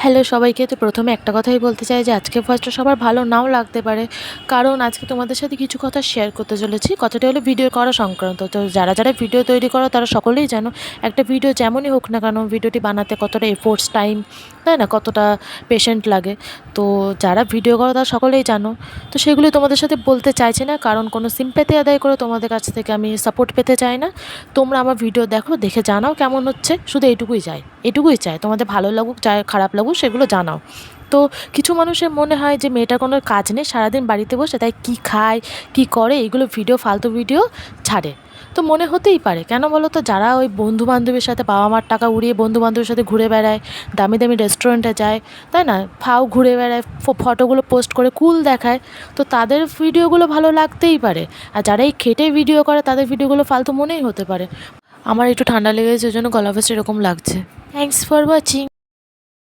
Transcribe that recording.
Hello সবাইকে। তো প্রথমে একটা কথাই বলতে চাই যে আজকে ভয়েসটা সবার ভালো নাও লাগতে পারে, কারণ আজকে তোমাদের সাথে কিছু কথা শেয়ার করতে চলেছি। কথাটা হলো ভিডিও করা সংক্রান্ত। তো যারা যারা ভিডিও তৈরি করো তারা সকলেই জানো একটা ভিডিও যেমনই হোক না কেন ভিডিওটি বানাতে কতটা এফোর্টস টাইম, তাই না, কতটা পেশেন্ট লাগে। তো যারা ভিডিও করো তারা সকলেই জানো। তো সেগুলি তোমাদের সাথে বলতে চাইছি না, কারণ কোনো সিম্প্যাথি আদায় করে তোমাদের কাছ থেকে আমি সাপোর্ট পেতে চাই না। তোমরা আমার ভিডিও দেখো, দেখে জানাও কেমন হচ্ছে, শুধু এটুকুই চাই। তোমাদের ভালো লাগুক চাই খারাপ লাগুক সেগুলো জানাও। তো কিছু মানুষের মনে হয় যে মেয়েটার কোনো কাজ নেই, সারাদিন বাড়িতে বসে তাই কী খায় কী করে এইগুলো ভিডিও, ফালতু ভিডিও ছাড়ে। তো মনে হতেই পারে, কেন বলো তো? যারা ওই বন্ধুবান্ধবের সাথে বাবা মার টাকা উড়িয়ে বন্ধুবান্ধবের সাথে ঘুরে বেড়ায়, দামি দামি রেস্টুরেন্টে যায়, তাই না, ফাও ঘুরে বেড়ায়, ফটোগুলো পোস্ট করে কুল দেখায়, তো তাদের ভিডিওগুলো ভালো লাগতেই পারে। আর যারা এই খেটে ভিডিও করে তাদের ভিডিওগুলো ফালতু মনেই হতে পারে। আমার একটু ঠান্ডা লেগেছে, ওই জন্য গলা ভয়েস এরকম লাগছে। Thanks for watching.